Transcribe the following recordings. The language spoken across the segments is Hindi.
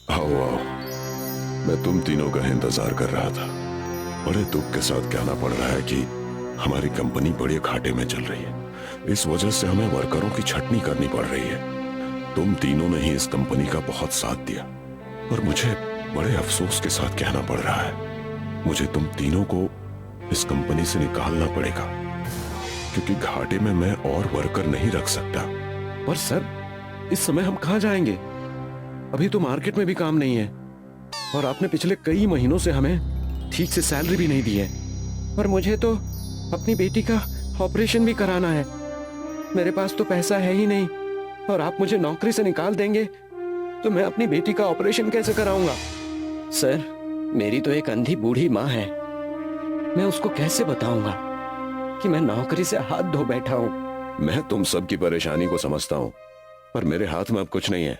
आओ आओ। मैं तुम तीनों का इंतजार कर रहा था। बड़े दुख के साथ कहना पड़ रहा है कि हमारी कंपनी बड़े घाटे में चल रही है। इस वजह से हमें वर्करों की छटनी करनी पड़ रही है। तुम तीनों ने ही इस कंपनी का बहुत साथ दिया और मुझे बड़े अफसोस के साथ कहना पड़ रहा है, मुझे तुम तीनों को इस कंपनी से निकालना पड़ेगा, क्योंकि घाटे में मैं और वर्कर नहीं रख सकता। पर सर, इस समय हम कहां जाएंगे? अभी तो मार्केट में भी काम नहीं है और आपने पिछले कई महीनों से हमें ठीक से सैलरी भी नहीं दी है। और मुझे तो अपनी बेटी का ऑपरेशन भी कराना है। मेरे पास तो पैसा है ही नहीं और आप मुझे नौकरी से निकाल देंगे तो मैं अपनी बेटी का ऑपरेशन कैसे कराऊंगा? सर, मेरी तो एक अंधी बूढ़ी माँ है। मैं उसको कैसे बताऊंगा कि मैं नौकरी से हाथ धो बैठा हूँ? मैं तुम सबकी परेशानी को समझता हूँ, पर मेरे हाथ में अब कुछ नहीं है।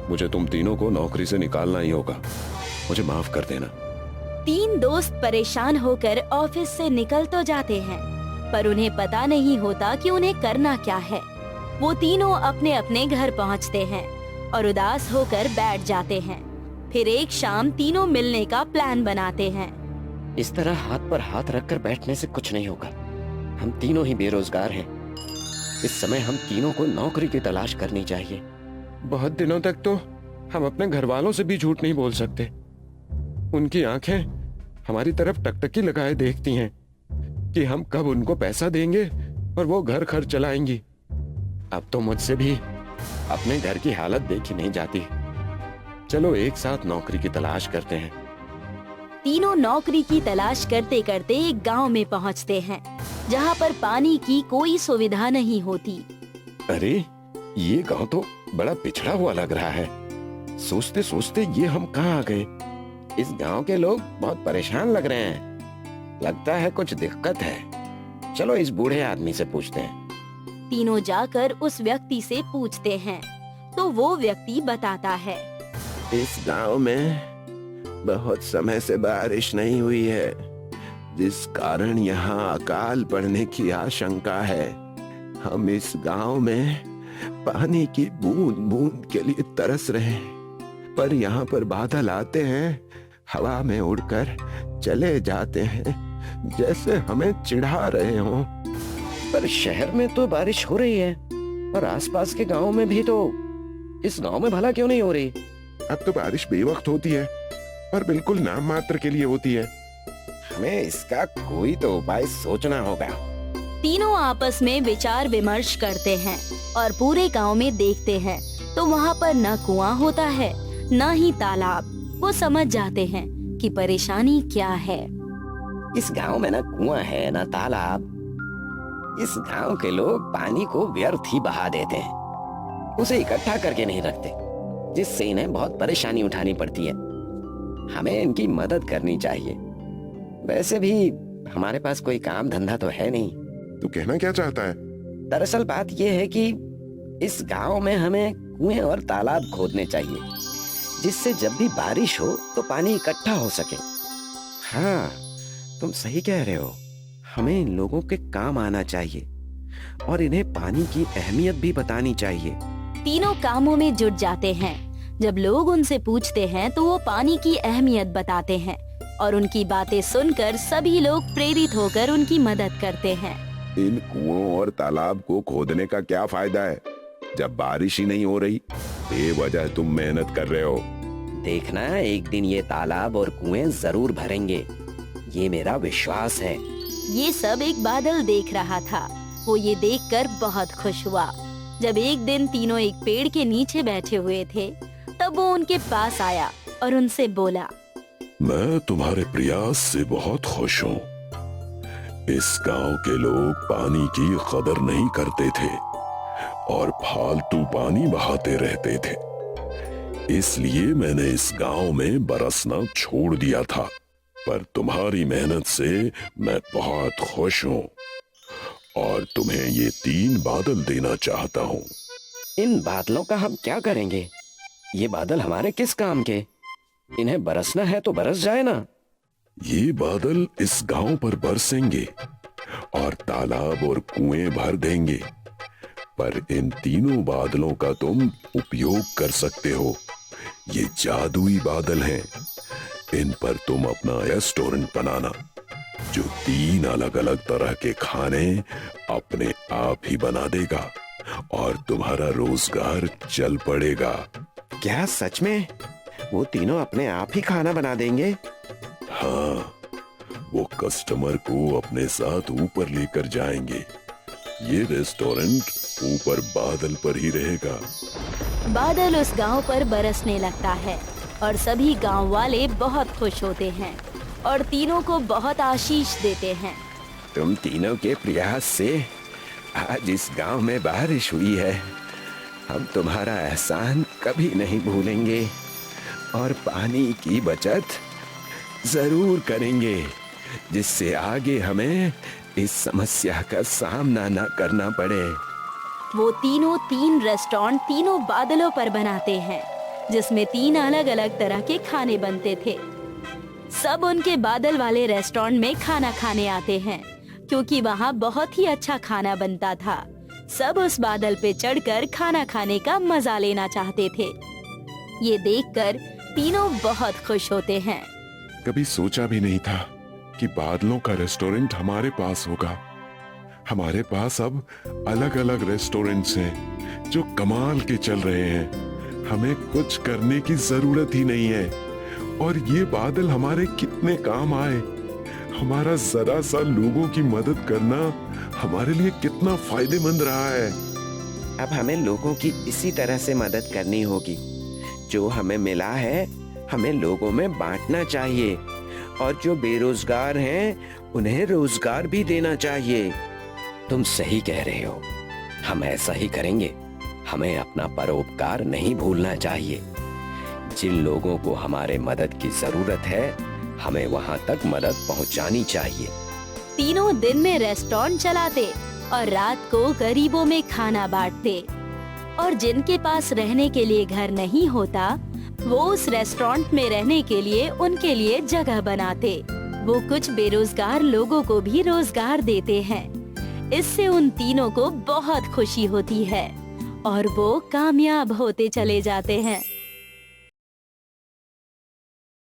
मुझे तुम तीनों को नौकरी से निकालना ही होगा। मुझे माफ कर देना। तीन दोस्त परेशान होकर ऑफिस से निकल तो जाते हैं, पर उन्हें पता नहीं होता कि उन्हें करना क्या है। वो तीनों अपने अपने घर पहुंचते हैं और उदास होकर बैठ जाते हैं। फिर एक शाम तीनों मिलने का प्लान बनाते हैं। इस तरह हाथ पर हाथ रखकर बैठने से कुछ नहीं होगा। हम तीनों ही बेरोजगार हैं। इस समय हम तीनों को नौकरी की तलाश करनी चाहिए। बहुत दिनों तक तो हम अपने घर वालों से भी झूठ नहीं बोल सकते। उनकी आंखें हमारी तरफ टकटकी लगाए देखती हैं कि हम कब उनको पैसा देंगे और वो घर खर्च चलाएंगी। अब तो मुझसे भी अपने घर की हालत देखी नहीं जाती। चलो एक साथ नौकरी की तलाश करते हैं। तीनों नौकरी की तलाश करते करते एक गांव में पहुंचते हैं, जहां पर पानी की कोई सुविधा नहीं होती। अरे, ये गांव तो बड़ा पिछड़ा हुआ लग रहा है। सोचते सोचते ये हम कहाँ आ गए? इस गांव के लोग बहुत परेशान लग रहे हैं। लगता है कुछ दिक्कत है। चलो इस बूढ़े आदमी से पूछते हैं। तीनों जाकर उस व्यक्ति से पूछते हैं तो वो व्यक्ति बताता है, इस गांव में बहुत समय से बारिश नहीं हुई है, जिस कारण यहाँ अकाल पड़ने की आशंका है। हम इस गांव में पानी की बूंद बूंद के लिए तरस रहे हैं, पर यहाँ पर बादल आते हैं, हवा में उड़कर चले जाते हैं, जैसे हमें चिढ़ा रहे हों। पर शहर में तो बारिश हो रही है और आसपास के गांव में भी। तो इस गांव में भला क्यों नहीं हो रही? अब तो बारिश बेवक्त होती है, पर बिल्कुल नाम मात्र के लिए होती है। हमें इसका कोई तो उपाय सोचना होगा। तीनों आपस में विचार विमर्श करते हैं और पूरे गांव में देखते हैं तो वहाँ पर न कुआं होता है न ही तालाब। वो समझ जाते हैं कि परेशानी क्या है। इस गांव में न कुआं है न तालाब। इस गांव के लोग पानी को व्यर्थ ही बहा देते हैं, उसे इकट्ठा करके नहीं रखते, जिससे इन्हें बहुत परेशानी उठानी पड़ती है। हमें इनकी मदद करनी चाहिए। वैसे भी हमारे पास कोई काम धंधा तो है नहीं। तू कहना क्या चाहता है? दरअसल बात यह है कि इस गांव में हमें कुएं और तालाब खोदने चाहिए, जिससे जब भी बारिश हो तो पानी इकट्ठा हो सके। हाँ, तुम सही कह रहे हो। हमें इन लोगों के काम आना चाहिए और इन्हें पानी की अहमियत भी बतानी चाहिए। तीनों कामों में जुट जाते हैं। जब लोग उनसे पूछते हैं तो वो पानी की अहमियत बताते हैं और उनकी बातें सुनकर सभी लोग प्रेरित होकर उनकी मदद करते हैं। इन कुओं और तालाब को खोदने का क्या फायदा है जब बारिश ही नहीं हो रही? बेवजह तुम मेहनत कर रहे हो। देखना, एक दिन ये तालाब और कुएं जरूर भरेंगे, ये मेरा विश्वास है। ये सब एक बादल देख रहा था। वो ये देखकर बहुत खुश हुआ। जब एक दिन तीनों एक पेड़ के नीचे बैठे हुए थे, तब वो उनके पास आया और उनसे बोला, मैं तुम्हारे प्रयास से बहुत खुश हूँ। इस गांव के लोग पानी की कदर नहीं करते थे और फालतू पानी बहाते रहते थे, इसलिए मैंने इस गांव में बरसना छोड़ दिया था। पर तुम्हारी मेहनत से मैं बहुत खुश हूँ और तुम्हें ये 3 बादल देना चाहता हूँ। इन बादलों का हम क्या करेंगे? ये बादल हमारे किस काम के? इन्हें बरसना है तो बरस जाए ना। ये बादल इस गांव पर बरसेंगे और तालाब और कुएं भर देंगे, पर इन तीनों बादलों का तुम उपयोग कर सकते हो। ये जादुई बादल हैं। इन पर तुम अपना रेस्टोरेंट बनाना, जो 3 अलग अलग तरह के खाने अपने आप ही बना देगा और तुम्हारा रोजगार चल पड़ेगा। क्या सच में वो तीनों अपने आप ही खाना बना देंगे? हाँ, वो कस्टमर को अपने साथ ऊपर लेकर जाएंगे। ये रेस्टोरेंट ऊपर बादल पर ही रहेगा। बादल उस गांव पर बरसने लगता है और सभी गांव वाले बहुत खुश होते हैं और तीनों को बहुत आशीष देते हैं। तुम तीनों के प्रयास से आज इस गांव में बारिश हुई है। हम तुम्हारा एहसान कभी नहीं भूलेंगे और पानी की बचत जरूर करेंगे, जिससे आगे हमें इस समस्या का सामना न करना पड़े। वो तीनों 3 रेस्टोरेंट तीनों बादलों पर बनाते हैं, जिसमें 3 अलग अलग तरह के खाने बनते थे। सब उनके बादल वाले रेस्टोरेंट में खाना खाने आते हैं, क्योंकि वहाँ बहुत ही अच्छा खाना बनता था। सब उस बादल पे चढ़कर खाना खाने का मजा लेना चाहते थे। ये देखकर तीनों बहुत खुश होते हैं। कभी सोचा भी नहीं था कि बादलों का रेस्टोरेंट हमारे पास होगा। हमारे पास अब अलग अलग रेस्टोरेंट्स हैं जो कमाल के चल रहे हैं। हमें कुछ करने की जरूरत ही नहीं है और ये बादल हमारे कितने काम आए। हमारा जरा सा लोगों की मदद करना हमारे लिए कितना फायदेमंद रहा है। अब हमें लोगों की इसी तरह से मदद करनी होगी। जो हमें मिला है हमें लोगों में बांटना चाहिए और जो बेरोजगार हैं उन्हें रोजगार भी देना चाहिए। तुम सही कह रहे हो, हम ऐसा ही करेंगे। हमें अपना परोपकार नहीं भूलना चाहिए। जिन लोगों को हमारे मदद की जरूरत है हमें वहां तक मदद पहुंचानी चाहिए। तीनों दिन में रेस्टोरेंट चलाते और रात को गरीबों में खाना बांटते। और जिनके पास रहने के लिए घर नहीं होता, वो उस रेस्टोरेंट में रहने के लिए उनके लिए जगह बनाते। वो कुछ बेरोजगार लोगों को भी रोजगार देते हैं। इससे उन तीनों को बहुत खुशी होती है और वो कामयाब होते चले जाते हैं।